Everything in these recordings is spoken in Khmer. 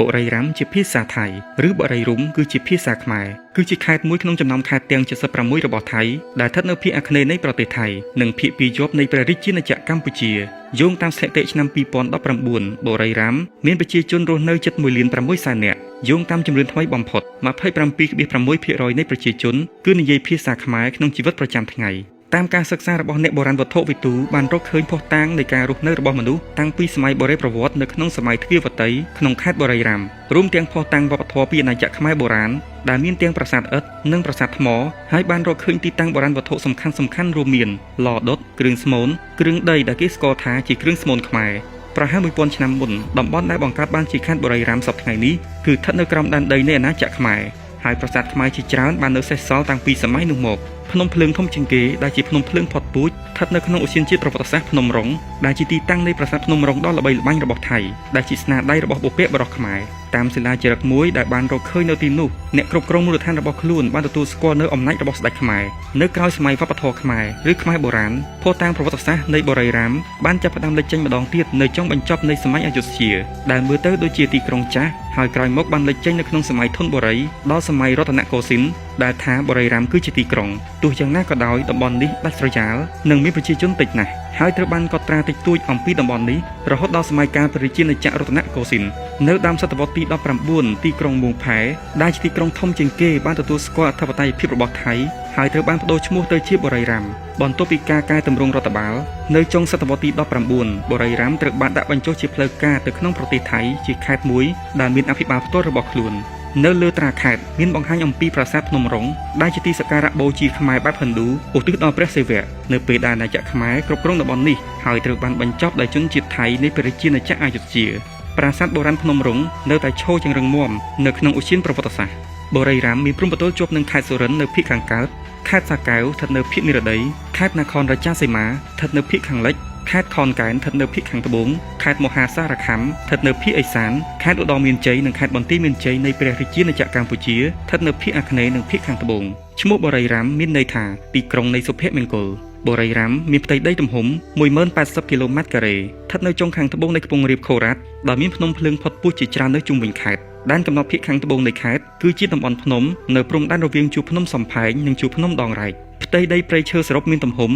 បុរីរាំជាភាសាថៃឬបុរីរុំគឺជាភាសាខ្មែរគឺជាខេត្តមួយក្នុងចំណោមខេត្តទាំង76របស់ថៃដែលស្ថិតនៅភាគអាគ្នេយ៍នៃប្រទេសថៃនិងភាគពីរជាប់នៃព្រះរាជាណាចក្រកម្ពុជាយោងតាមស្ថិតិឆ្នាំ2019បុរីរាំមានប្រជាជនរស់នៅជិត1,600,000 នាក់យោងតាមចំនួនថ្មីបំផុត 27.6% នៃប្រជាជនគឺនិយាយភាសាខ្មែរក្នុងជីវិតប្រចាំថ្ងៃតាមការសិក្សារបស់អ្នកបុរាណវត្ថុវិទូបានរកឃើញភស្តុតាងនៃការរស់នៅរបស់មនុស្សតាំងពីសម័យបុរេប្រវត្តិនៅក្នុងសម័យទ្វារវតីក្នុងខេត្តបុរីរាំរួមទាំងភស្តុតាងវប្បធម៌ពីអាណាចក្រខ្មែរបុរាណដែលមានទាំងប្រាសាទឥដ្ឋនិងប្រាសាទថ្មហើយបានរកឃើញទីតាំងបុរាណវត្ថុសំខាន់ៗរួមមានឡដុតគ្រឿងស្មូនគ្រឿងដីដែលគេស្គាល់ថាជាគ្រឿងស្មូនខ្មែរប្រហែល 1000 ឆ្នាំមុនតំបន់ដែលបង្កើតបានជាខេត្តបុរីរាំសប្តាហ៍ថ្ងៃនេះគឺស្ថិតនៅក្រោមដែនដីនៃអាណាចក្រខ្មែរហើយប្រាសាទខ្មែរជាច្រើនបាននៅសេសសល់តាំងពីសម័យនោះមកភ្នំភ្លើងធំជាងគេដែលជាភ្នំភ្លើងផុតពូជស្ថិតនៅក្នុងឧទ្យានជាតិប្រវត្តិសាស្ត្រភ្នំរុងដែលជាទីតាំងនៃប្រាសាទភ្នំរុងដ៏ល្បីល្បាញរបស់ថៃដែលជាស្នាដៃរបស់បុព្វបុរសខ្មែរតាមសិលាចារឹកមួយដែលបានរកឃើញនៅទីនោះអ្នកគ្រប់គ្រងមូលដ្ឋានរបស់ខ្លួនបានទទួលស្គាល់នៅអំណាចរបស់ស្ដេចខ្មែរនៅក្រោយសម័យវប្បធម៌ខ្មែរឬខ្មែរបុរាណភស្តុតាងប្រវត្តិសាស្ត្រនៃបុរីរាំបានចាប់ផ្ដើមលេចចេញម្ដងទៀតនៅចុងបញ្ចប់នៃសម័យអយុធ្យាដែលមើលទៅដូចជាទីក្រុងចាស់ហើយក្រោយមកបានលេចចេញនៅក្នុងសម័យធនបុរីដល់សម័យរតនកោសិនដែលថាបុរីរាំគឺជាទីក្រុងទោះយ៉ាងណាក៏ដោយតំបន់នេះដាច់ស្រយាលនិងមានប្រជាជនតិចណាស់ហើយត្រូវបានកត់ត្រាតិចតួចអំពីតំបន់នេះរហូតដល់សម័យកាលព្រះរាជាណាចក្ររតនកោសិននៅដើមសតវត្សទី19ទីក្រុងមួងផែដែលជាទីក្រុងធំជាងគេបានទទួលស្គាល់អធិបតេយ្យភាពរបស់ថៃហើយត្រូវបានប្តូរឈ្មោះទៅជាបុរីរាំបន្ទាប់ពីការកែតម្រង់រដ្ឋបាលនៅចុងសតវត្សទី19បុរីរាំត្រូវបានដាក់បញ្ចុះជាផ្លូវការទៅក្នុងប្រទេសថៃជាខេត្តមួយដែលមានអភិបាលផ្ទាល់របស់ខ្លួននៅលើត្រាខេត្តមានបង្ហាញអំពីប្រាសាទភ្នំរុងដែលជាទីសក្ការៈបូជាខ្មែរបែបហិណ្ឌូឧទ្ទិសដល់ព្រះសិវៈនៅពេលដែលអាណាចក្រខ្មែរគ្រប់គ្រងតំបន់នេះហើយត្រូវបានបញ្ចប់ដោយជនជាតិថៃនៃព្រះរាជាណាចក្រអយុធ្យាប្រាសាទបុរាណភ្នំរុងនៅតែឈរយ៉ាងរឹងមាំនៅក្នុងឧទ្យានប្រវត្តិសាស្ត្របុរីរាំមានព្រំប្រទល់ជាប់នឹងខេត្តសុរិន្ទនៅភាគខាងកើតខេត្តសាកែវស្ថិតនៅភាគនិរតីខេត្តនគររាជសីមាស្ថិតនៅភាគខាងលិចខេត្តខនកែនស្ថិតនៅភាគខាងត្បូងខេត្តមហាសារខ័មស្ថិតនៅភាគឦសានខេត្តឧត្តរមានជ័យនិងខេត្តបន្ទាយមានជ័យនៃព្រះរាជាណាចក្រកម្ពុជាស្ថិតនៅភាគអាគ្នេយ៍និងភាគខាងត្បូងឈ្មោះបុរីរាំមានន័យថាទីក្រុងនៃសុភមង្គលបុរីរាំមានផ្ទៃដីទំហំ 1080 គីឡូម៉ែត្រការ៉េស្ថិតនៅចុងខាងត្បូងនៃខ្ពង់រាបខូរ៉ាត់ដែលមានភ្នំភ្លើងផុតពូជជាច្រើននៅជុំវិញខេត្តដែនកំណត់ភាគខាងត្បូងនៃខេត្តគឺជាតំបន់ភ្នំនៅព្រំដែនរវាងជួរភ្នំសំផែងនិងជួរភ្នំដងរែកផ្ទៃដីព្រៃឈើសរុបមានទំហំ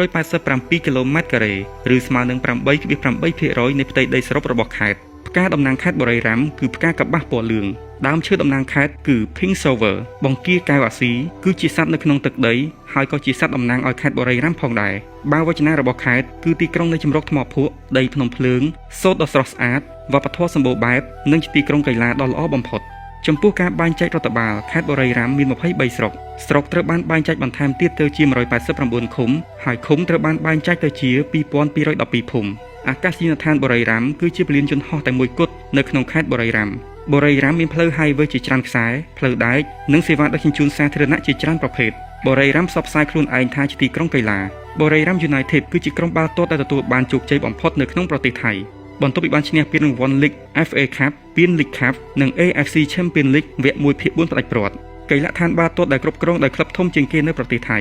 887 គីឡូម៉ែត្រការ៉េឬស្មើនឹង 8.8% នៃផ្ទៃដីសរុបរបស់ខេត្តផ្កាតំណាងខេត្តបុរីរាំគឺផ្កាកប្បាសពណ៌លឿងដើមឈើតំណាងខេត្តគឺ Pink Silver បង្គាកែវអាស៊ីគឺជាសត្វនៅក្នុងទឹកដីហើយក៏ជាសត្វតំណាងឲ្យខេត្តបុរីរាំផងដែរបាវចនារបស់ខេត្តគឺទីក្រុងនៃជម្រកថ្មភក់ដីភ្នំភ្លើងសូត្រដ៏ស្រស់ស្អាតវប្បធម៌សម្បូរបែបនិងជាទីក្រុងកីឡាដ៏ល្អបំផុតចំពោះការបែងចែករដ្ឋបាលខេត្តបុរីរាំមាន23ស្រុកស្រុកត្រូវបានបែងចែកបន្ថែមទៀតទៅជា189ឃុំហើយឃុំត្រូវបានបែងចែកទៅជា2212ភូមិអាកាសយានដ្ឋានបុរីរាំគឺជាពលានយន្តហោះតែមួយគត់នៅក្នុងខេត្តបុរីរាំបុរីរាំមានផ្លូវ highway ជាច្រើនខ្សែផ្លូវដែកនិងសេវាដឹកជញ្ជូនសាធារណៈជាច្រើនប្រភេទបុរីរាំផ្សព្វផ្សាយខ្លួនឯងថាជាទីក្រុងកីឡាបុរីរាំ United គឺជាក្រុមបាល់ទាត់ដែលទទួលបានជោគជ័យបំផុតនៅក្នុងប្រទេសថៃបន្ទាប់ពីបានឈ្នះពានរង្វាន់ League FA Cup ពាន League Cup និង AFC Champions League វគ្គ 1/4 ផ្ដាច់ព្រាត់កីឡដ្ឋានបាល់ទាត់ដែលគ្រប់គ្រងដោយក្លឹបធំជាងគេនៅប្រទេសថៃ